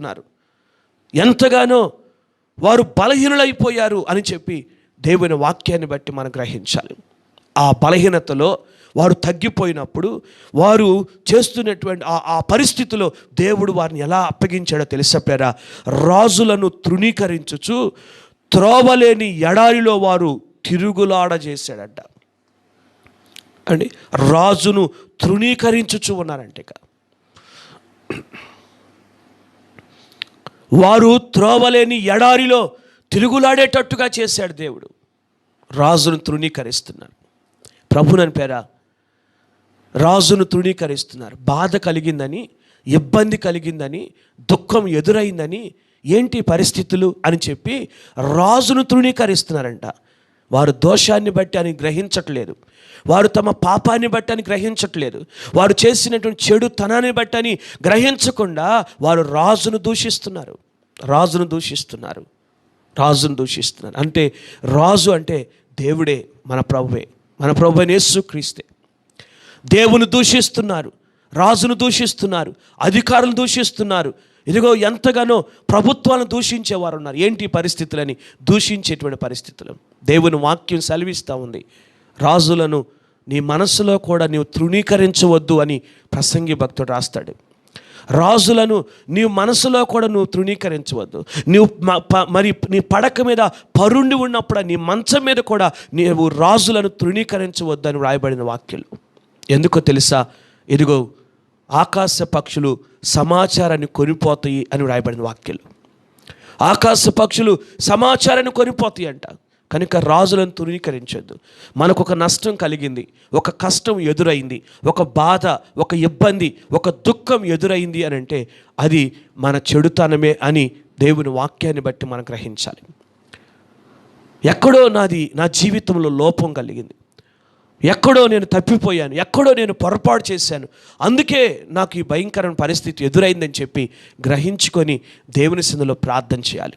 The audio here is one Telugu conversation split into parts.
దుఃఖిస్తున్నారు, ఎంతగానో వారు బలహీనులైపోయారు అని చెప్పి దేవుని వాక్యాన్ని బట్టి మనం గ్రహించాలి. ఆ బలహీనతలో వారు తగ్గిపోయినప్పుడు వారు చేస్తున్నటువంటి ఆ పరిస్థితిలో దేవుడు వారిని ఎలా అప్పగించాడో తెలుసా? రాజులను తృణీకరించుచు త్రోవలేని ఎడారిలో వారు తిరుగులాడ చేశాడట అండి. రాజును తృణీకరించుచు ఉన్నారంటే వారు త్రోవలేని ఎడారిలో తిరుగులాడేటట్టుగా చేశాడు దేవుడు. రాజును తృణీకరిస్తున్నారు. ప్రభునని పేర రాజును తృణీకరిస్తున్నారు. బాధ కలిగిందని, ఇబ్బంది కలిగిందని, దుఃఖం ఎదురైందని, ఏంటి పరిస్థితులు అని చెప్పి రాజును తృణీకరిస్తున్నారంట. వారు దోషాన్ని బట్టి అని గ్రహించట్లేదు, వారు తమ పాపాన్ని బట్టి అని గ్రహించట్లేదు, వారు చేసినటువంటి చెడుతనాన్ని బట్టి అని గ్రహించకుండా వారు రాజును దూషిస్తున్నారు. అంటే రాజు అంటే దేవుడే, మన ప్రభువే, మన ప్రభువైన యేసుక్రీస్తే. దేవుని దూషిస్తున్నారు, రాజును దూషిస్తున్నారు, అధికారులు దూషిస్తున్నారు. ఇదిగో ఎంతగానో ప్రభుత్వాలను దూషించేవారు ఉన్నారు. ఏంటి పరిస్థితులని? దూషించేటువంటి పరిస్థితులు. దేవుని వాక్యం సెలవిస్తూ ఉంది, రాజులను నీ మనసులో కూడా నీవు తృణీకరించవద్దు అని ప్రసంగి భక్తుడు రాస్తాడు. రాజులను నీవు మనసులో కూడా నువ్వు తృణీకరించవద్దు. నీవు మరి నీ పడక మీద పరుండి ఉన్నప్పుడు నీ మంచం మీద కూడా నీవు రాజులను తృణీకరించవద్దు అని వ్రాయబడిన వాక్యాలు. ఎందుకో తెలుసా? ఇదిగో ఆకాశ పక్షులు సమాచారాన్ని కొనిపోతాయి అని వ్రాయబడిన వాక్యాలు. ఆకాశ పక్షులు సమాచారాన్ని కొనిపోతాయి అంట. కనుక రాజులను తృణీకరించొద్దు. మనకు ఒక నష్టం కలిగింది, ఒక కష్టం ఎదురైంది, ఒక బాధ, ఒక ఇబ్బంది, ఒక దుఃఖం ఎదురైంది అని అంటే అది మన చెడుతనమే అని దేవుని వాక్యాన్ని బట్టి మనం గ్రహించాలి. ఎక్కడో నా జీవితంలో లోపం కలిగింది, ఎక్కడో నేను తప్పిపోయాను, ఎక్కడో నేను పొరపాటు చేశాను, అందుకే నాకు ఈ భయంకరమైన పరిస్థితి ఎదురైందని చెప్పి గ్రహించుకొని దేవుని సన్నిధిలో ప్రార్థన చేయాలి,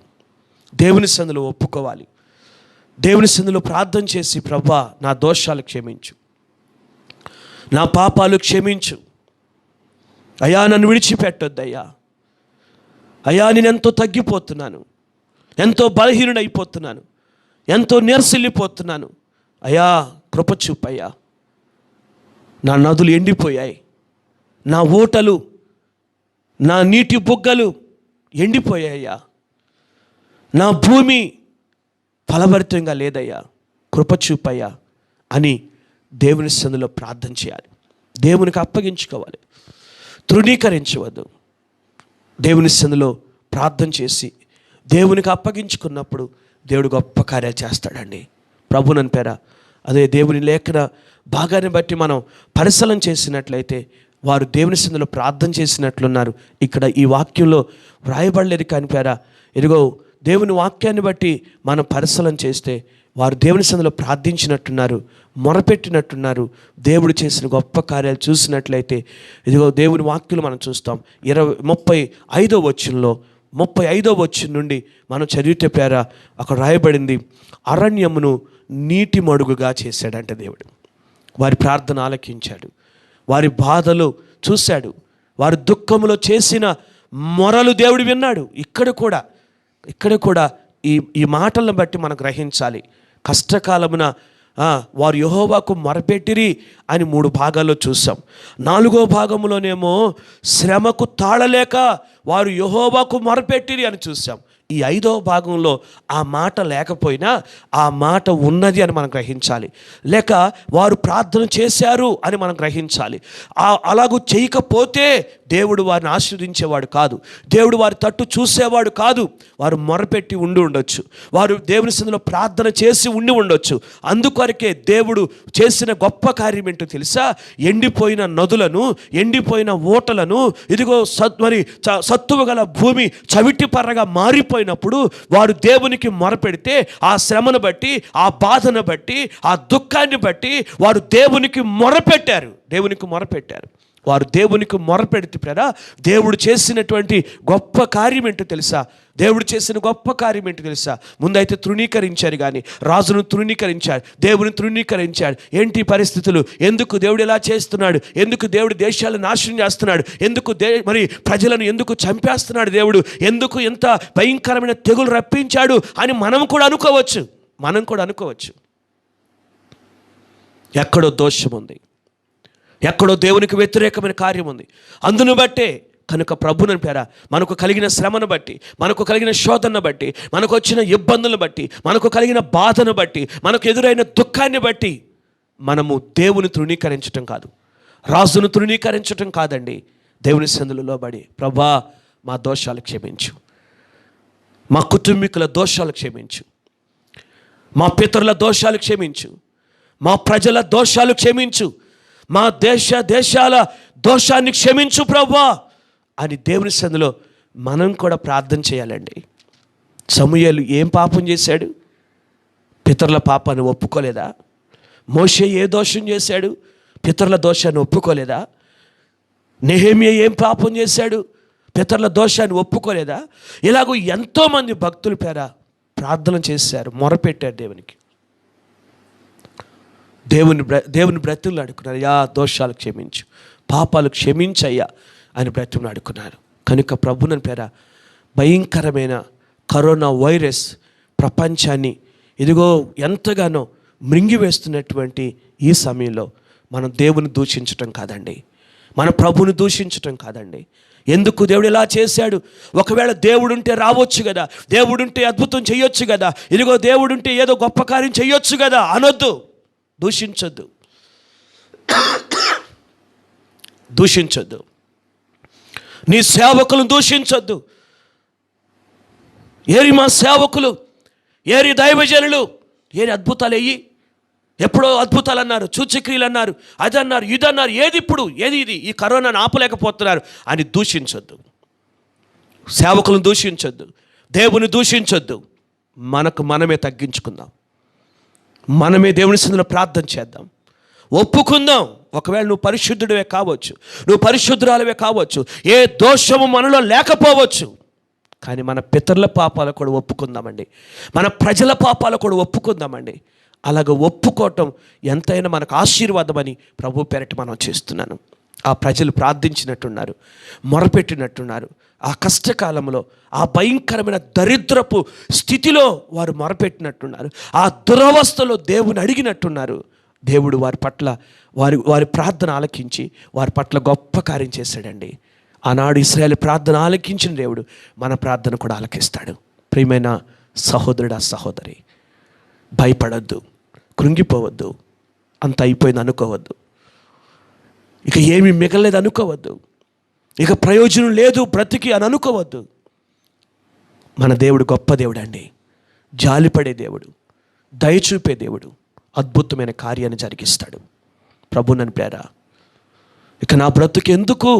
దేవుని సన్నిధిలో ఒప్పుకోవాలి, దేవుని సన్నిధిలో ప్రార్థన చేసి ప్రభువా నా దోషాలు క్షమించు, నా పాపాలు క్షమించు అయ్యా, నన్ను విడిచిపెట్టొద్దయ్యా, అయ్యా నేను ఎంతో తగ్గిపోతున్నాను, ఎంతో బలహీనుడైపోతున్నాను, ఎంతో నీరసిల్లిపోతున్నాను, అయ్యా కృప చూపయ్యా, నా నదులు ఎండిపోయాయి, నా ఊటలు, నా నీటి బుగ్గలు ఎండిపోయాయ్యా, నా భూమి ఫలభరితంగా లేదయ్యా, కృప చూపయ్యా అని దేవుని సన్నిధిలో ప్రార్థన చేయాలి, దేవునికి అప్పగించుకోవాలి, తృణీకరించవద్దు. దేవుని సన్నిధిలో ప్రార్థన చేసి దేవునికి అప్పగించుకున్నప్పుడు దేవుడు గొప్ప కార్యాలు చేస్తాడండి. ప్రభునని పేర అదే దేవుని లేఖన భాగాన్ని బట్టి మనం పరిశీలన చేసినట్లయితే వారు దేవుని సన్నిధిలో ప్రార్థన చేసినట్లున్నారు. ఇక్కడ ఈ వాక్యంలో వ్రాయబడలేదు కానీ పేర ఇదిగో దేవుని వాక్యాన్ని బట్టి మనం పరిశీలన చేస్తే వారు దేవుని సన్నిధిలో ప్రార్థించినట్టున్నారు, మొరపెట్టినట్టున్నారు. దేవుడు చేసిన గొప్ప కార్యాలు చూసినట్లయితే ఇదిగో దేవుని వాక్యం మనం చూస్తాం. 35వ వచనం నుండి మనం చదివితే పేర అక్కడ రాయబడింది, అరణ్యమును నీటి మడుగుగా చేశాడంట దేవుడు. వారి ప్రార్థన ఆలకించాడు, వారి బాధలు చూశాడు, వారి దుఃఖములో చేసిన మొరలు దేవుడు విన్నాడు. ఇక్కడ కూడా ఈ మాటలను బట్టి మనం గ్రహించాలి. కష్టకాలమున వారు యెహోవాకు మొరపెట్టిరి అని 3 భాగాల్లో చూసాం. 4వ భాగంలోనేమో శ్రమకు తాళలేక వారు యెహోవాకు మొరపెట్టిరి అని చూసాం. ఈ 5వ భాగంలో ఆ మాట లేకపోయినా ఆ మాట ఉన్నది అని మనం గ్రహించాలి, లేక వారు ప్రార్థన చేశారు అని మనం గ్రహించాలి. అలాగూ చేయకపోతే దేవుడు వారిని ఆశీర్వదించేవాడు కాదు, దేవుడు వారి తట్టు చూసేవాడు కాదు. వారు మొరపెట్టి ఉండొచ్చు, వారు దేవుని సన్నిధిలో ప్రార్థన చేసి ఉండొచ్చు. అందుకొరకే దేవుడు చేసిన గొప్ప కార్యం ఏంటో తెలుసా? ఎండిపోయిన నదులను, ఎండిపోయిన ఊటలను ఇదిగో సత్తువ గల భూమి చవిటి పర్రగా మారిపోయినప్పుడు వారు దేవునికి మొరపెడితే ఆ శ్రమను బట్టి, ఆ బాధను బట్టి, ఆ దుఃఖాన్ని బట్టి వారు దేవునికి మొరపెట్టారు. వారు దేవునికి మొరపెడితే ప్రేరా దేవుడు చేసినటువంటి గొప్ప కార్యం ఏంటో తెలుసా? దేవుడు చేసిన గొప్ప కార్యం ఏంటో తెలుసా? ముందైతే తృణీకరించారు, కానీ రాజును తృణీకరించాడు, దేవుని తృణీకరించాడు. ఏంటి పరిస్థితులు? ఎందుకు దేవుడు ఇలా చేస్తున్నాడు? ఎందుకు దేవుడు దేశాలను నాశనం చేస్తున్నాడు? ఎందుకు మరి ప్రజలను ఎందుకు చంపేస్తున్నాడు దేవుడు? ఎందుకు ఎంత భయంకరమైన తెగులు రప్పించాడు అని మనం కూడా అనుకోవచ్చు. ఎక్కడో దోషం ఉంది, ఎక్కడో దేవునికి వ్యతిరేకమైన కార్యం ఉంది. అందును బట్టే కనుక ప్రభువుని పేర మనకు కలిగిన శ్రమను బట్టి, మనకు కలిగిన శోధనను బట్టి, మనకు వచ్చిన ఇబ్బందులను బట్టి, మనకు కలిగిన బాధను బట్టి, మనకు ఎదురైన దుఃఖాన్ని బట్టి మనము దేవుని తృణీకరించటం కాదు, రాజును తృణీకరించటం కాదండి. దేవుని సందులో లోబడి, ప్రభా మా దోషాలు క్షమించు, మా కుటుంబీకుల దోషాలు క్షమించు, మా పితరుల దోషాలు క్షమించు, మా ప్రజల దోషాలు క్షమించు, మా దేశాల దోషాన్ని క్షమించు ప్రభువా అని దేవుని సన్నిధిలో మనం కూడా ప్రార్థన చేయాలండి. సమూయేలు ఏం పాపం చేశాడు? పితరుల పాపాన్ని ఒప్పుకోలేదా? మోషే ఏ దోషం చేశాడు? పితరుల దోషాన్ని ఒప్పుకోలేదా? నెహెమ్యా ఏం పాపం చేశాడు? పితరుల దోషాన్ని ఒప్పుకోలేదా? ఇలాగూ ఎంతోమంది భక్తుల పేర ప్రార్థన చేశారు, మొరపెట్టారు దేవునికి. దేవుని బ్రతులు అడుకున్నారు, యా దోషాలు క్షమించు, పాపాలు క్షమించయ్యా అని బ్రతులు అడుకున్నారు. కనుక ప్రభుని పేర భయంకరమైన కరోనా వైరస్ ప్రపంచాన్ని ఇదిగో ఎంతగానో మృంగివేస్తున్నటువంటి ఈ సమయంలో మనం దేవుని దూషించటం కాదండి, మన ప్రభుని దూషించటం కాదండి. ఎందుకు దేవుడు ఇలా చేశాడు? ఒకవేళ దేవుడుంటే రావచ్చు కదా, దేవుడుంటే అద్భుతం చేయొచ్చు కదా, ఇదిగో దేవుడుంటే ఏదో గొప్ప కార్యం చేయొచ్చు కదా అనొద్దు. దూషించొద్దు. నీ సేవకులను దూషించొద్దు. ఏరి మా సేవకులు, ఏరి దైవజనులు, ఏరి అద్భుతాలు అయ్యి, ఎప్పుడో అద్భుతాలు అన్నారు, సూచక్రియలు అన్నారు, అది అన్నారు, ఇది అన్నారు, ఏది ఇప్పుడు, ఏది ఇది, ఈ కరోనాను ఆపలేకపోతున్నారు అని దూషించొద్దు. సేవకులను దూషించొద్దు, దేవుని దూషించొద్దు. మనకు మనమే తగ్గించుకుందాం, మనమే దేవుని సన్నిధిలో ప్రార్థన చేద్దాం, ఒప్పుకుందాం. ఒకవేళ నువ్వు పరిశుద్ధుడివే కావచ్చు, నువ్వు పరిశుద్ధురాలవే కావచ్చు, ఏ దోషము మనలో లేకపోవచ్చు, కానీ మన పితరుల పాపాలు కూడా ఒప్పుకుందామండి, మన ప్రజల పాపాలు కూడా ఒప్పుకుందామండి. అలాగ ఒప్పుకోవటం ఎంతైనా మనకు ఆశీర్వాదమని ప్రభు పేరట మనం చేస్తున్నాను. ఆ ప్రజలు ప్రార్థించినట్టున్నారు, మొరపెట్టినట్టున్నారు. ఆ కష్టకాలంలో, ఆ భయంకరమైన దరిద్రపు స్థితిలో వారు మొరపెట్టినట్టున్నారు, ఆ దురవస్థలో దేవుని అడిగినట్టున్నారు. దేవుడు వారి పట్ల వారి ప్రార్థన ఆలకించి వారి పట్ల గొప్ప కార్యం చేశాడండి. ఆనాడు ఇశ్రాయేలు ప్రార్థన ఆలకించిన దేవుడు మన ప్రార్థన కూడా ఆలకిస్తాడు. ప్రియమైన సహోదరుడా, సహోదరి, భయపడద్దు, కృంగిపోవద్దు, అంత అయిపోయింది అనుకోవద్దు, ఇక ఏమీ మిగలేదు అనుకోవద్దు, ఇక ప్రయోజనం లేదు బ్రతికి అని అనుకోవద్దు. మన దేవుడు గొప్ప దేవుడు అండి, జాలిపడే దేవుడు, దయచూపే దేవుడు, అద్భుతమైన కార్యాన్ని జరిగిస్తాడు. ప్రభు నన్ను ప్రేరా, ఇక నా బ్రతుకు ఎందుకు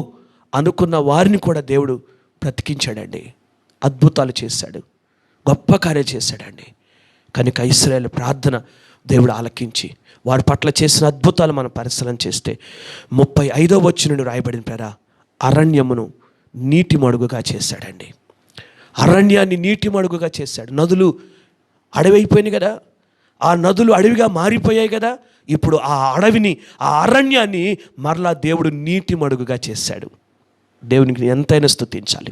అనుకున్న వారిని కూడా దేవుడు బ్రతికించాడండి, అద్భుతాలు చేశాడు, గొప్ప కార్యాలు చేశాడండి. కనుక ఇశ్రాయేలు ప్రార్థన దేవుడు ఆలకించి వారి పట్ల చేసిన అద్భుతాలు మనం పరిశీలన చేస్తే 35వ వచనం రాయబడిన ప్రేరా, అరణ్యమును నీటి మడుగుగా చేశాడండి. అరణ్యాన్ని నీటి మడుగుగా చేశాడు. నదులు అడవి అయిపోయినాయి కదా, ఆ నదులు అడవిగా మారిపోయాయి కదా, ఇప్పుడు ఆ అడవిని, ఆ అరణ్యాన్ని మరలా దేవుడు నీటి మడుగుగా చేశాడు. దేవునికి ఎంతైనా స్తుతించాలి.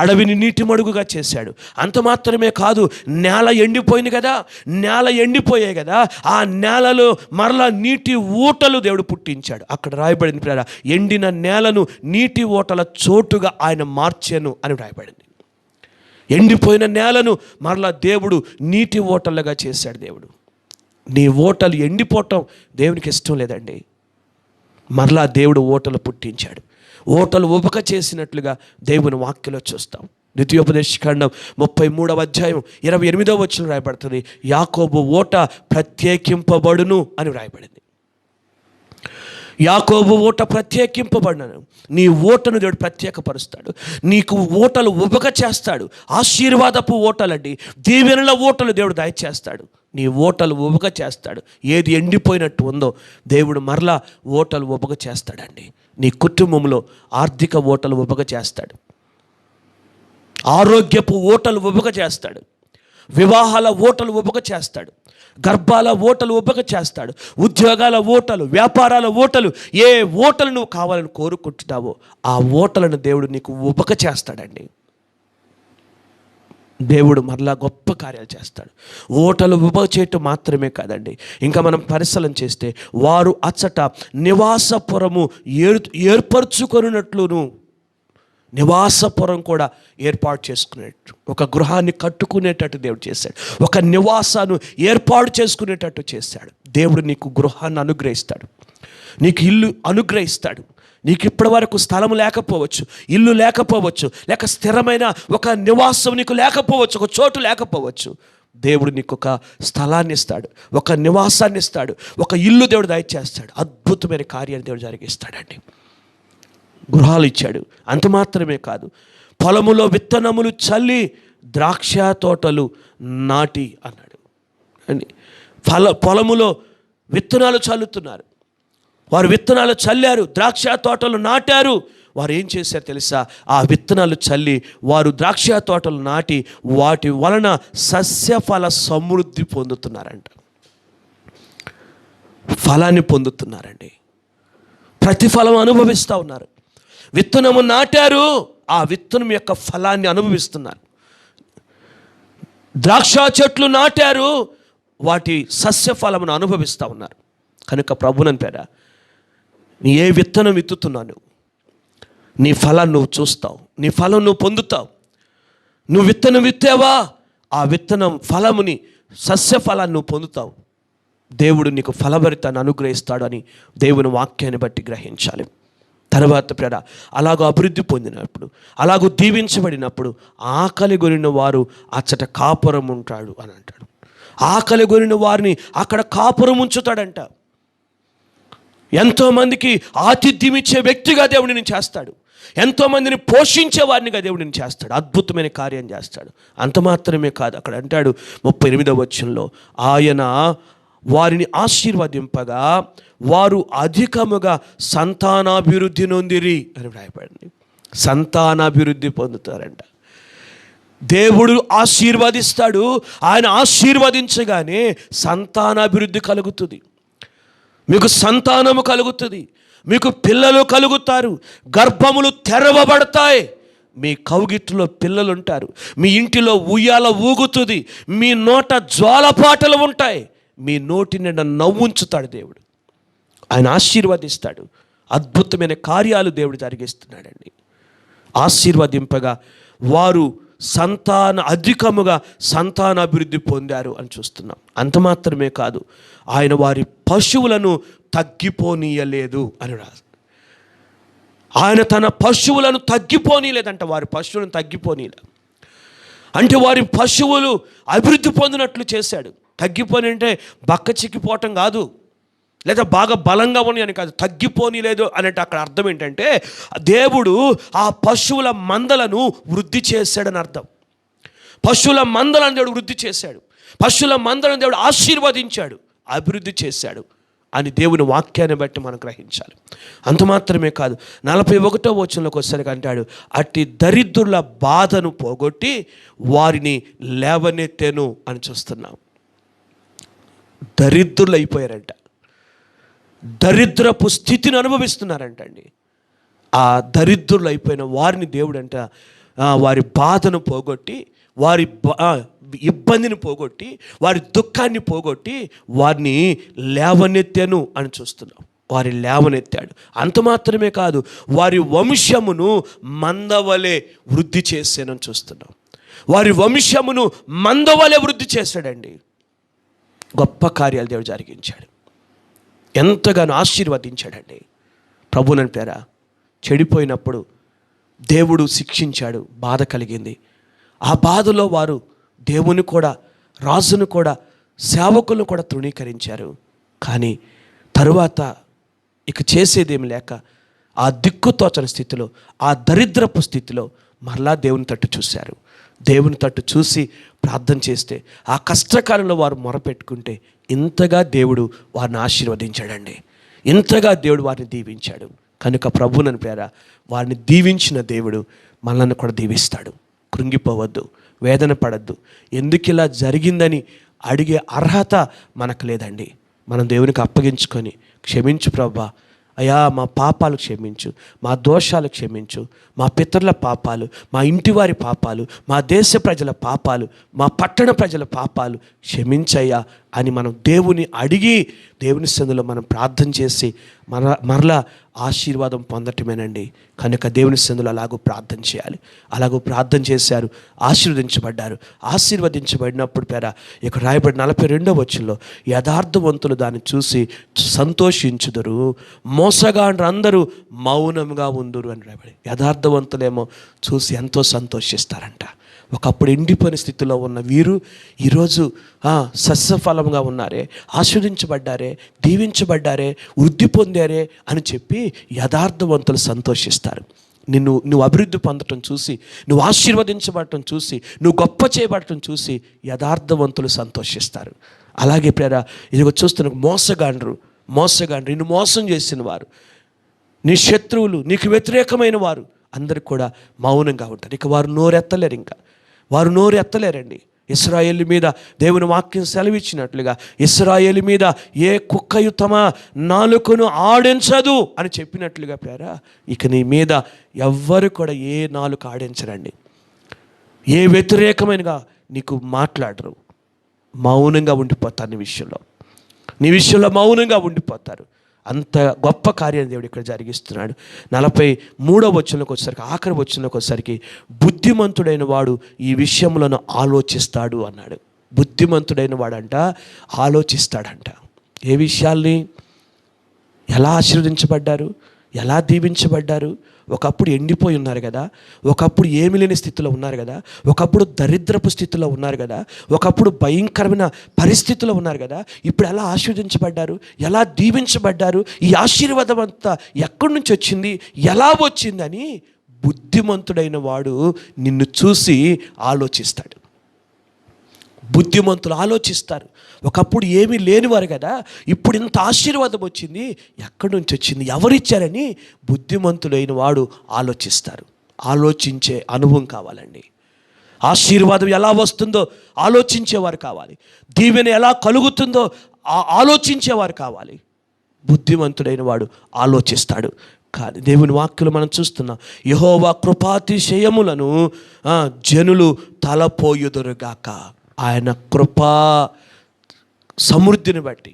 అడవిని నీటి మడుగుగా చేశాడు. అంత మాత్రమే కాదు, నేల ఎండిపోయింది కదా, నేల ఎండిపోయాయి కదా, ఆ నేలలో మరలా నీటి ఊటలు దేవుడు పుట్టించాడు. అక్కడ రాయబడింది ప్రేరా, ఎండిన నేలను నీటి ఊటల చోటుగా ఆయన మార్చాను అని రాయబడింది. ఎండిపోయిన నేలను మరలా దేవుడు నీటి ఓటలుగా చేశాడు. దేవుడు నీ ఓటలు ఎండిపోవటం దేవునికి ఇష్టం లేదండి. మరలా దేవుడు ఓటలు పుట్టించాడు. ఓటలు ఉబక చేసినట్లుగా దేవుని వాక్యలో చూస్తాం. ద్వితీయోపదేశకాండం 33వ అధ్యాయం 28వ వచనం రాయబడుతుంది, యాకోబు ఓట ప్రత్యేకింపబడును అని రాయబడింది. యాకోబు ఓట ప్రత్యేకింపబడినను, నీ ఓటను దేవుడు ప్రత్యేకపరుస్తాడు. నీకు ఓటలు ఉబక చేస్తాడు. ఆశీర్వాదపు ఓటలండి, దీవెనల ఓటలు దేవుడు దయచేస్తాడు. నీ ఓటలు ఉబక చేస్తాడు. ఏది ఎండిపోయినట్టు ఉందో దేవుడు మరలా ఓటలు ఉబక చేస్తాడండి. నీ కుటుంబంలో ఆర్థిక ఓటలు ఉబగ చేస్తాడు, ఆరోగ్యపు ఓటలు ఉబగ చేస్తాడు, వివాహాల ఓటలు ఉబగ చేస్తాడు, గర్భాల ఓటలు ఉబగ చేస్తాడు, ఉద్యోగాల ఓటలు, వ్యాపారాల ఓటలు, ఏ ఓటలు నువ్వు కావాలని కోరుకుంటున్నావో ఆ ఓటలను దేవుడు నీకు ఉబగ చేస్తాడండి. దేవుడు మరలా గొప్ప కార్యాలు చేస్తాడు. ఓటలు ఉబగ చేయటం మాత్రమే కాదండి, ఇంకా మనం పరిశీలన చేస్తే వారు అచ్చట నివాసపురము ఏర్పరచుకొనున్నట్లును, నివాసపురం కూడా ఏర్పాటు చేసుకునేటట్టు, ఒక గృహాన్ని కట్టుకునేటట్టు దేవుడు చేశాడు, ఒక నివాసాన్ని ఏర్పాటు చేసుకునేటట్టు చేశాడు. దేవుడు నీకు గృహాన్ని అనుగ్రహిస్తాడు, నీకు ఇల్లు అనుగ్రహిస్తాడు. నీకు ఇప్పటి వరకు స్థలం లేకపోవచ్చు, ఇల్లు లేకపోవచ్చు, లేక స్థిరమైన ఒక నివాసం నీకు లేకపోవచ్చు, ఒక చోటు లేకపోవచ్చు. దేవుడు నీకు ఒక స్థలాన్ని ఇస్తాడు, ఒక నివాసాన్ని ఇస్తాడు, ఒక ఇల్లు దేవుడు దయచేస్తాడు. అద్భుతమైన కార్యాన్ని దేవుడు జరిగిస్తాడండి. గృహాలు ఇచ్చాడు. అంత మాత్రమే కాదు, పొలములో విత్తనములు చల్లి ద్రాక్ష తోటలు నాటి అన్నాడు అండి. పొలములో విత్తనాలు చల్లుతున్నారు, వారు విత్తనాలు చల్లారు, ద్రాక్ష తోటలు నాటారు. వారు ఏం చేశారు తెలుసా? ఆ విత్తనాలు చల్లి వారు ద్రాక్ష తోటలు నాటి వాటి వలన సస్యఫల సమృద్ధి పొందుతున్నారంట, ఫలాన్ని పొందుతున్నారండి, ప్రతిఫలం అనుభవిస్తూ ఉన్నారు. విత్తనము నాటారు, ఆ విత్తనం యొక్క ఫలాన్ని అనుభవిస్తున్నారు. ద్రాక్ష చెట్లు నాటారు, వాటి సస్యఫలమును అనుభవిస్తూ ఉన్నారు. కనుక ప్రభువుని పేర నీ ఏ విత్తనం విత్తుతున్నావు, నీ ఫలాన్ని నువ్వు చూస్తావు, నీ ఫలం నువ్వు పొందుతావు. నువ్వు విత్తనం విత్తావా, ఆ విత్తనం ఫలముని, సస్యఫలాన్ని నువ్వు పొందుతావు. దేవుడు నీకు ఫలభరితాన్ని అనుగ్రహిస్తాడు అని దేవుని వాక్యాన్ని బట్టి గ్రహించాలి. తర్వాత ప్రేర అలాగూ అభివృద్ధి పొందినప్పుడు, అలాగూ దీవించబడినప్పుడు ఆకలి కొనిన వారు అచ్చట కాపురం ఉంటాడు అని అంటాడు. ఆకలి కొనిన వారిని అక్కడ కాపురం ఉంచుతాడంట. ఎంతోమందికి ఆతిథ్యం ఇచ్చే వ్యక్తిగా దేవుడు నేను చేస్తాడు, ఎంతోమందిని పోషించే వారినిగా దేవుడు నేను చేస్తాడు, అద్భుతమైన కార్యం చేస్తాడు. అంత మాత్రమే కాదు, అక్కడ అంటాడు 38వ వచనంలో, ఆయన వారిని ఆశీర్వదింపగా వారు అధికముగా సంతానాభివృద్ధి నొందిరి అని రాయబడింది. సంతానాభివృద్ధి పొందుతారంట. దేవుడు ఆశీర్వదిస్తాడు, ఆయన ఆశీర్వదించగానే సంతానాభివృద్ధి కలుగుతుంది, మీకు సంతానము కలుగుతుంది, మీకు పిల్లలు కలుగుతారు, గర్భములు తెరవబడతాయి, మీ కౌగిట్లో పిల్లలు ఉంటారు, మీ ఇంటిలో ఉయ్యాల ఊగుతుంది, మీ నోట జ్వాలపాటలు ఉంటాయి, మీ నోటి నిండా నవ్వుంచుతాడు దేవుడు. ఆయన ఆశీర్వదిస్తాడు, అద్భుతమైన కార్యాలు దేవుడు జరిగిస్తున్నాడండి. ఆశీర్వదింపగా వారు అధికముగా సంతానాభివృద్ధి పొందారు అని చూస్తున్నాం. అంత మాత్రమే కాదు, ఆయన వారి పశువులను తగ్గిపోనీయలేదు అని రాదు. ఆయన తన పశువులను తగ్గిపోనీయలేదంట, వారి పశువులను తగ్గిపోనీయలేదు అంటే వారి పశువులు అభివృద్ధి పొందినట్లు చేశాడు. తగ్గిపోని అంటే బక్క చిక్కిపోవటం కాదు, లేదా బాగా బలంగా ఉన్నాయి అని కాదు. తగ్గిపోనీలేదు అనంటే అక్కడ అర్థం ఏంటంటే దేవుడు ఆ పశువుల మందలను వృద్ధి చేశాడని అర్థం. పశువుల మందలను దేవుడు వృద్ధి చేశాడు, పశువుల మందలను దేవుడు ఆశీర్వదించాడు, అభివృద్ధి చేశాడు అని దేవుని వాక్యాన్ని బట్టి మనం గ్రహించాలి. అంత మాత్రమే కాదు, 41వ వచనంలోకి వచ్చేసరికి అంటాడు, అట్టి దరిద్రుల బాధను పోగొట్టి వారిని లేవనెత్తెను అని చూస్తున్నాం. దరిద్రులు అయిపోయారంట, దరిద్రపు స్థితిని అనుభవిస్తున్నారంటండి. ఆ దరిద్రులు అయిపోయిన వారిని దేవుడు అంట వారి బాధను పోగొట్టి, వారి ఇబ్బందిని పోగొట్టి, వారి దుఃఖాన్ని పోగొట్టి వారిని లేవనెత్తాను అని చూస్తున్నాం. వారి లేవనెత్తాడు. అంత మాత్రమే కాదు, వారి వంశమును మందవలే వృద్ధి చేశానని చూస్తున్నాం. వారి వంశమును మందవలే వృద్ధి చేశాడండి. గొప్ప కార్యాలు దేవుడు జరిగించాడు, ఎంతగానో ఆశీర్వదించాడండి. ప్రభువుని పేర చెడిపోయినప్పుడు దేవుడు శిక్షించాడు, బాధ కలిగింది. ఆ బాధలో వారు దేవుని కూడా, రాజును కూడా, సేవకులను కూడా తృణీకరించారు. కానీ తరువాత ఇక చేసేదేమి లేక ఆ దిక్కుతోచని స్థితిలో, ఆ దరిద్రపు స్థితిలో మరలా దేవుని తట్టు చూశారు. దేవుని తట్టు చూసి ప్రార్థన చేస్తే, ఆ కష్టకాలంలో వారు మొరపెట్టుకుంటే ఇంతగా దేవుడు వారిని ఆశీర్వదించాడండి, ఇంతగా దేవుడు వారిని దీవించాడు. కనుక ప్రభువునని ప్రేర వారిని దీవించిన దేవుడు మనల్ని కూడా దీవిస్తాడు. కృంగిపోవద్దు, వేదన పడద్దు. ఎందుకు ఇలా జరిగిందని అడిగే అర్హత మనకు లేదండి. మనం దేవునికి అప్పగించుకొని, క్షమించు ప్రభువా, అయ్యా మా పాపాలు క్షమించు, మా దోషాలు క్షమించు, మా పితరుల పాపాలు, మా ఇంటివారి పాపాలు, మా దేశ ప్రజల పాపాలు, మా పట్టణ ప్రజల పాపాలు క్షమించయ్యా అని మనం దేవుని అడిగి, దేవుని సన్నిధిలో మనం ప్రార్థన చేసి మరలా ఆశీర్వాదం పొందటమేనండి. కనుక దేవుని సన్నిధిలో అలాగూ ప్రార్థన చేయాలి. అలాగూ ప్రార్థన చేశారు, ఆశీర్వదించబడ్డారు. ఆశీర్వదించబడినప్పుడు ఇక్కడ రాయబడిన 42వ వచనంలో యథార్థవంతులు దాన్ని చూసి సంతోషించుదురు, మోసగాండ్రు అందరూ మౌనంగా ఉందురు అని రాయబడి. యథార్థవంతులేమో చూసి ఎంతో సంతోషిస్తారంట. ఒకప్పుడు ఎండిపోయిన స్థితిలో ఉన్న వీరు ఈరోజు సస్యఫలంగా ఉన్నారే, ఆశీర్వదించబడ్డారే, దీవించబడ్డారే, వృద్ధి పొందారే అని చెప్పి యథార్థవంతులు సంతోషిస్తారు. నువ్వు అభివృద్ధి పొందటం చూసి, నువ్వు ఆశీర్వదించబడటం చూసి, నువ్వు గొప్ప చేయబడటం చూసి యథార్థవంతులు సంతోషిస్తారు. అలాగే ప్రేరా ఇదిగో చూస్తున్న మోసగాండ్రు నిన్ను మోసం చేసిన వారు, నీ శత్రువులు, నీకు వ్యతిరేకమైన వారు అందరూ కూడా మౌనంగా ఉంటారు. ఇక వారు నోరు ఎత్తలేరండి. ఇశ్రాయేలు మీద దేవుని వాక్యం సెలవిచ్చినట్లుగా ఇశ్రాయేలు మీద ఏ కుక్కయు తమ నాలుకను ఆడించదు అని చెప్పినట్లుగా ప్రేరా ఇక నీ మీద ఎవ్వరు కూడా ఏ నాలుక ఆడించరండి. ఏ వ్యతిరేకమైనగా నీకు మాట్లాడరు. మౌనంగా ఉండిపోతారు. నీ విషయంలో మౌనంగా ఉండిపోతారు. అంత గొప్ప కార్యాన్ని దేవుడు ఇక్కడ జరిగిస్తున్నాడు. 43వ వచనంలోకి వచ్చేసరికి, ఆఖరి వచనంలోకి వచ్చేసరికి బుద్ధిమంతుడైన వాడు ఈ విషయములను ఆలోచిస్తాడు అన్నాడు. బుద్ధిమంతుడైన వాడంట ఆలోచిస్తాడంట. ఏ విషయాల్ని? ఎలా ఆశీర్వదించబడ్డారు, ఎలా దీవించబడ్డారు. ఒకప్పుడు ఎండిపోయి ఉన్నారు కదా, ఒకప్పుడు ఏమి లేని స్థితిలో ఉన్నారు కదా, ఒకప్పుడు దరిద్రపు స్థితిలో ఉన్నారు కదా, ఒకప్పుడు భయంకరమైన పరిస్థితుల్లో ఉన్నారు కదా. ఇప్పుడు ఎలా ఆశీర్వదించబడ్డారు, ఎలా దీవించబడ్డారు, ఈ ఆశీర్వాదం అంతా ఎక్కడి నుంచి వచ్చింది, ఎలా వచ్చిందని బుద్ధిమంతుడైన వాడు నిన్ను చూసి ఆలోచిస్తాడు. బుద్ధిమంతులు ఆలోచిస్తారు. ఒకప్పుడు ఏమీ లేనివారు కదా, ఇప్పుడు ఇంత ఆశీర్వాదం వచ్చింది, ఎక్కడి నుంచి వచ్చింది, ఎవరిచ్చారని బుద్ధిమంతుడైన వాడు ఆలోచిస్తారు. ఆలోచించే అనుభవం కావాలండి. ఆశీర్వాదం ఎలా వస్తుందో ఆలోచించేవారు కావాలి. దీవెన ఎలా కలుగుతుందో ఆలోచించేవారు కావాలి. బుద్ధిమంతుడైన వాడు ఆలోచిస్తాడు. కానీ దేవుని వాక్యలు మనం చూస్తున్నాం, యెహోవా కృపాతిశయములను జనులు తలపోయుదురుగాక. ఆయన కృపా సమృద్ధిని బట్టి,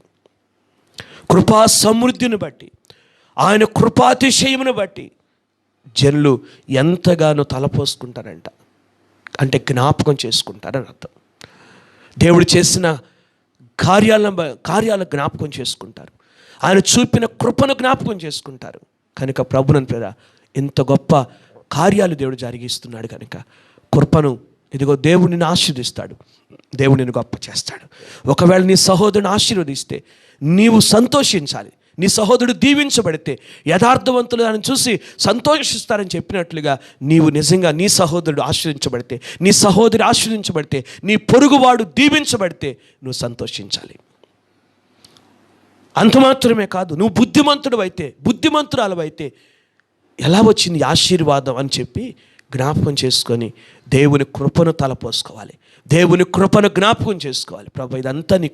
ఆయన కృపాతిశయమును బట్టి జనులు ఎంతగానో తలపోసుకుంటారంట. అంటే జ్ఞాపకం చేసుకుంటారని అర్థం. దేవుడు చేసిన కార్యాలను జ్ఞాపకం చేసుకుంటారు. ఆయన చూపిన కృపను జ్ఞాపకం చేసుకుంటారు. కనుక ప్రభువుని ప్రేర ఇంత గొప్ప కార్యాలు దేవుడు జరిగిస్తున్నాడు. కనుక కృపను ఇదిగో దేవుడు నిన్ను ఆశీర్వదిస్తాడు, దేవుడు నిన్ను గొప్ప చేస్తాడు. ఒకవేళ నీ సహోదరుని ఆశీర్వదిస్తే నీవు సంతోషించాలి. నీ సహోదరుడు దీవించబడితే యథార్థవంతులు దాన్ని చూసి సంతోషిస్తారని చెప్పినట్లుగా నీవు నిజంగా నీ సహోదరుడు ఆశీర్వదించబడితే, నీ సహోదరి ఆశీర్వదించబడితే, నీ పొరుగువాడు దీవించబడితే నువ్వు సంతోషించాలి. అంత మాత్రమే కాదు, నువ్వు బుద్ధిమంతురాలు అయితే ఎలా వచ్చింది ఆశీర్వాదం అని చెప్పి జ్ఞాపకం చేసుకొని దేవుని కృపను తలపోసుకోవాలి. దేవుని కృపను జ్ఞాపకం చేసుకోవాలి. ప్రభు ఇదంతా నీ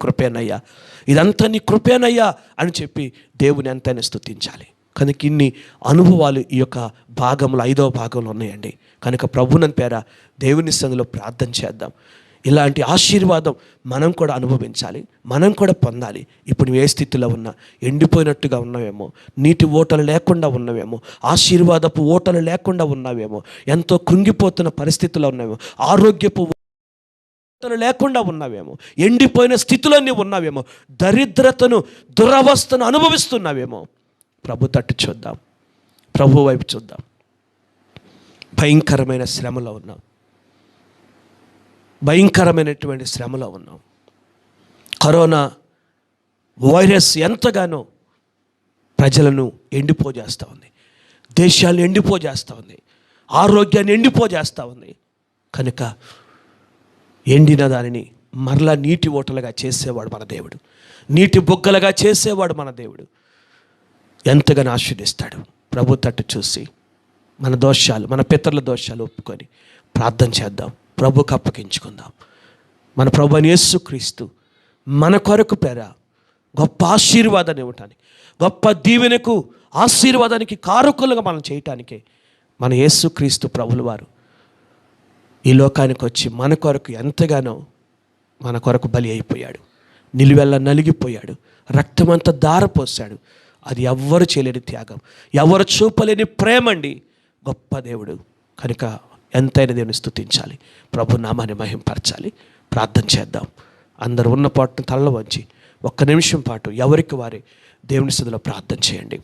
కృపేనయ్యా అని చెప్పి దేవుని ఎంతైనా స్తుతించాలి. కనుక ఇన్ని అనుభవాలు ఈ యొక్క భాగంలో 5వ భాగంలో ఉన్నాయండి. కనుక ప్రభువుని పేర దేవుని సన్నిధిలో ప్రార్థన చేద్దాం. ఇలాంటి ఆశీర్వాదం మనం కూడా అనుభవించాలి, మనం కూడా పొందాలి. ఇప్పుడు నువ్వు ఏ స్థితిలో ఉన్నా, ఎండిపోయినట్టుగా ఉన్నావేమో, నీటి ఓటలు లేకుండా ఉన్నావేమో, ఆశీర్వాదపు ఓటలు లేకుండా ఉన్నావేమో, ఎంతో కృంగిపోతున్న పరిస్థితుల్లో ఉన్నావేమో, ఆరోగ్యపు ఓటలు లేకుండా ఉన్నావేమో, ఎండిపోయిన స్థితిలోనే ఉన్నావేమో, దరిద్రతను దురవస్థను అనుభవిస్తున్నావేమో, ప్రభు తట్టు చూద్దాం, ప్రభు వైపు చూద్దాం. భయంకరమైన శ్రమలో ఉన్నాం, భయంకరమైనటువంటి శ్రమలో ఉన్నాం. కరోనా వైరస్ ఎంతగానో ప్రజలను ఎండిపోజేస్తూ ఉంది, దేశాలను ఎండిపోజేస్తూ ఉంది, ఆరోగ్యాన్ని ఎండిపోజేస్తూ ఉంది. కనుక ఎండిన దానిని మరలా నీటి ఓటలుగా చేసేవాడు మన దేవుడు, నీటి బుగ్గలుగా చేసేవాడు మన దేవుడు. ఎంతగానో ఆశీర్వదిస్తాడు. ప్రభు తట్టు చూసి మన దోషాలు, మన పితరుల దోషాలు ఒప్పుకొని ప్రార్థన చేద్దాం, ప్రభుకు అప్పగించుకుందాం. మన ప్రభు అయిన యేసుక్రీస్తు మన కొరకు గొప్ప ఆశీర్వాదాన్ని ఇవ్వటానికి, గొప్ప దీవెనకు ఆశీర్వాదానికి కారకులుగా మనం చేయటానికే మన యేసుక్రీస్తు ప్రభులు వారు ఈ లోకానికి వచ్చి మన కొరకు ఎంతగానో మన కొరకు బలి అయిపోయాడు, నిలువెల్ల నలిగిపోయాడు, రక్తమంతా ధారపోసాడు. అది ఎవ్వరు చేయలేని త్యాగం, ఎవరు చూపలేని ప్రేమండి. గొప్ప దేవుడు కనుక ఎంతైనా దేవుని స్తుతించాలి, ప్రభు నామాన్ని మహింపరచాలి. ప్రార్థన చేద్దాం. అందరూ ఉన్న పాటును తలలో వంచి ఒక్క నిమిషం పాటు ఎవరికి వారే దేవుని సన్నిధిలో ప్రార్థన చేయండి.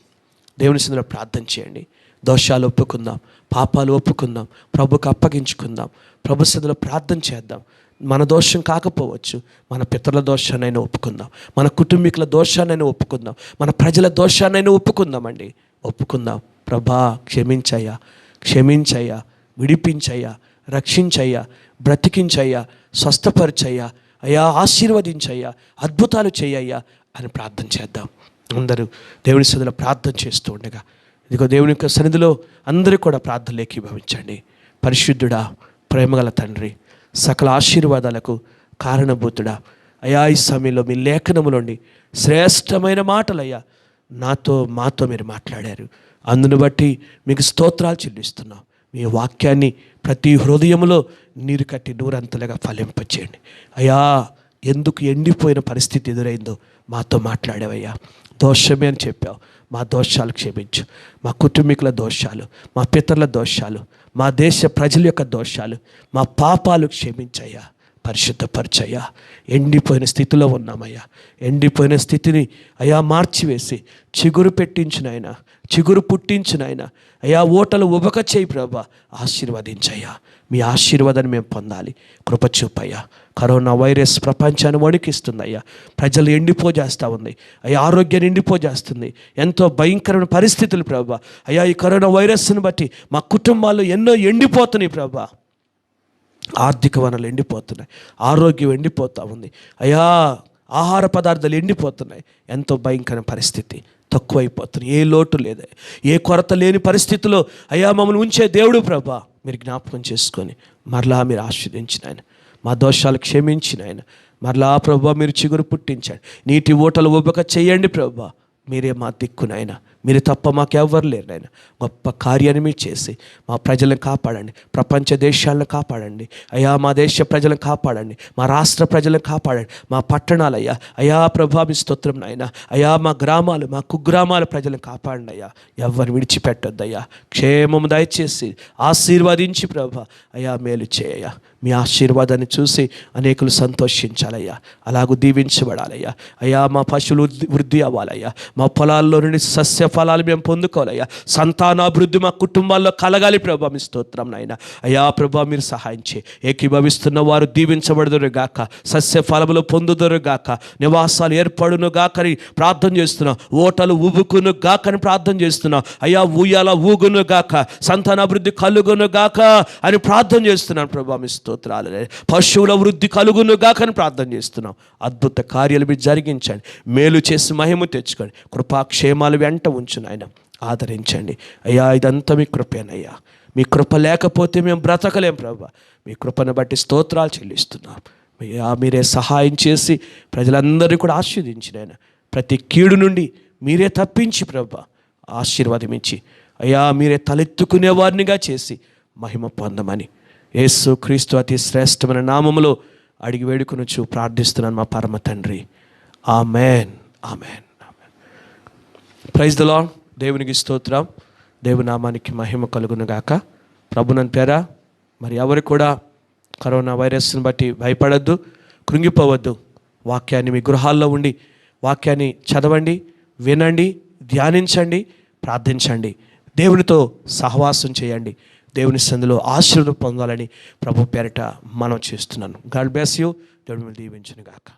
దేవుని సన్నిధిలో ప్రార్థన చేయండి. దోషాలు ఒప్పుకుందాం, పాపాలు ఒప్పుకుందాం, ప్రభుకు అప్పగించుకుందాం. ప్రభు సన్నిధిలో ప్రార్థన చేద్దాం. మన దోషం కాకపోవచ్చు, మన పితరుల దోషాన్నైనా ఒప్పుకుందాం, మన కుటుంబీకుల దోషాన్నైనా ఒప్పుకుందాం, మన ప్రజల దోషాన్నైనా ఒప్పుకుందామండి. ఒప్పుకుందాం. ప్రభా క్షమించయ్యా, క్షమించయ్యా, విడిపించయ్యా, రక్షించయ్యా, బ్రతికించయ్యా, స్వస్థపరచయ్యా, అయ్యా ఆశీర్వదించయ్యా, అద్భుతాలు చేయయ్యా అని ప్రార్థన చేద్దాం. అందరూ దేవుని సన్నిధిలో ప్రార్థన చేస్తూ ఉండగా ఇదిగో దేవుని యొక్క సన్నిధిలో అందరూ కూడా ప్రార్థనలు ఏకీభవించండి. పరిశుద్ధుడా, ప్రేమగల తండ్రి, సకల ఆశీర్వాదాలకు కారణభూతుడా, అయా ఈ సమయంలో మీ లేఖనములోండి శ్రేష్టమైన మాటలయ్యా మాతో మీరు మాట్లాడారు. అందును బట్టి మీకు స్తోత్రాలు చెల్లిస్తున్నాం. మీ వాక్యాన్ని ప్రతి హృదయంలో నీరు కట్టి నూరంతలుగా ఫలింపచేయండి. అయ్యా ఎందుకు ఎండిపోయిన పరిస్థితి ఎదురైందో మాతో మాట్లాడావయ్యా. దోషమే అని చెప్పావు, మా దోషాలు క్షమించు. మా కుటుంబీకుల దోషాలు, మా పితరుల దోషాలు, మా దేశ ప్రజల యొక్క దోషాలు, మా పాపాలు క్షమించయ్యా, పరిశుద్ధపరచయ్యా. ఎండిపోయిన స్థితిలో ఉన్నామయ్యా. ఎండిపోయిన స్థితిని అయ్యా మార్చివేసి చిగురు పెట్టించునైనా, చిగురు పుట్టించునైనా అయ్యా, ఓటలు ఉబక చేయి ప్రభా, ఆశీర్వదించయ్యా. మీ ఆశీర్వాదాన్ని మేము పొందాలి, కృప చూపయ్యా. కరోనా వైరస్ ప్రపంచాన్ని వణికిస్తుందయ్యా. ప్రజలు ఎండిపోజేస్తూ ఉంది అయ్యా, ఆరోగ్యాన్ని ఎండిపోజేస్తుంది. ఎంతో భయంకరమైన పరిస్థితులు ప్రభా. అయ్యా ఈ కరోనా వైరస్ని బట్టి మా కుటుంబాల్లో ఎన్నో ఎండిపోతున్నాయి ప్రభా. ఆర్థిక వనరులు ఎండిపోతున్నాయి, ఆరోగ్యం ఎండిపోతూ ఉంది అయ్యా, ఆహార పదార్థాలు ఎండిపోతున్నాయి. ఎంతో భయంకరమైన పరిస్థితి, తక్కువైపోతుంది. ఏ లోటు లేదు, ఏ కొరత లేని పరిస్థితిలో అయ్యా మమ్మల్ని ఉంచే దేవుడు ప్రభా. మీరు జ్ఞాపకం చేసుకొని మరలా మీరు ఆశీర్వదించిన ఆయన, మా దోషాలు క్షమించిన ఆయన, మరలా ప్రభా మీరు చిగురు పుట్టించండి. నీటి ఓటలు ఉబ్బక చేయండి ప్రభా. మీరే మా దిక్కునైనా, మీరు తప్ప మాకెవ్వరు లేరు నాయన. గొప్ప కార్యాన్ని మీరు చేసి మా ప్రజలను కాపాడండి, ప్రపంచ దేశాలను కాపాడండి అయ్యా, మా దేశ ప్రజలను కాపాడండి, మా రాష్ట్ర ప్రజలను కాపాడండి, మా పట్టణాలయ్యా అయ్యా ప్రభా మీ స్తోత్రం నాయన. అయ్యా మా గ్రామాలు, మా కుగ్రామాల ప్రజలను కాపాడండి అయ్యా. ఎవరు విడిచిపెట్టొద్దయ్యా. క్షేమము దయచేసి ఆశీర్వదించి ప్రభా అయ్యా మేలు చేయ. మీ ఆశీర్వాదాన్ని చూసి అనేకులు సంతోషించాలయ్యా, అలాగూ దీవించబడాలయ్యా. అయ్యా మా పశువులు వృద్ధి అవ్వాలయ్యా, మా పొలాల్లో నుండి సస్య ఫలాలు మేము పొందుకోవాలయ్యా. సంతానాభివృద్ధి మా కుటుంబాల్లో కలగాలి ప్రభా మీ స్తోత్రం నాయన. అయ్యా ప్రభా మీరు సహాయం చేయి. ఏకీభవిస్తున్న వారు దీవించబడుదురు గాక, సస్య ఫలములు పొందుదురు గాక, నివాసాలు ఏర్పడును గాకని ప్రార్థన చేస్తున్నాం. ఓటలు ఊబుకును గాకని ప్రార్థన చేస్తున్నాం. అయ్యా ఊయాల ఊగును గాక, సంతానాభివృద్ధి కలుగును గాక అని ప్రార్థన చేస్తున్నాను ప్రభా మీ స్తోత్రాలు. పశువుల వృద్ధి కలుగును గాకని ప్రార్థన చేస్తున్నాం. అద్భుత కార్యాలు మీరు జరిగించండి, మేలు చేసి మహిమ తెచ్చుకోండి. కృపాక్షేమాలు వెంట ఉంచు నాయన, ఆదరించండి అయ్యా. ఇదంతా మీ కృపేనయ్యా. మీ కృప లేకపోతే మేము బ్రతకలేం ప్రభా. మీ కృపను బట్టి స్తోత్రాలు చెల్లిస్తున్నాం అయ్యా. మీరే సహాయం చేసి ప్రజలందరినీ కూడా ఆశీర్వదించిన ప్రతి కీడు నుండి మీరే తప్పించి ప్రభా ఆశీర్వాదమించి అయ్యా మీరే తలెత్తుకునే వారినిగా చేసి మహిమ పొందమని యేసు క్రీస్తు అతి శ్రేష్టమైన నామములో అడిగి వేడుకొనుచు ప్రార్థిస్తున్నాను మా పరమ తండ్రి. Amen, amen, amen. Praise the Lord. దేవునికి స్తోత్రం. దేవుని నామానికి మహిమ కలుగును గాక. ప్రభునందు పేర మరి ఎవరు కూడా కరోనా వైరస్ని బట్టి భయపడద్దు, కృంగిపోవద్దు. వాక్యాన్ని మీ గృహాల్లో ఉండి వాక్యాన్ని చదవండి, వినండి, ధ్యానించండి, ప్రార్థించండి, దేవునితో సహవాసం చేయండి. దేవుని సందులో ఆశీర్వాదం పొందాలని ప్రభు పేరిట మనం చేస్తున్నాను. God bless you. దేవుడు మిమ్మల్ని దీవించును గాక.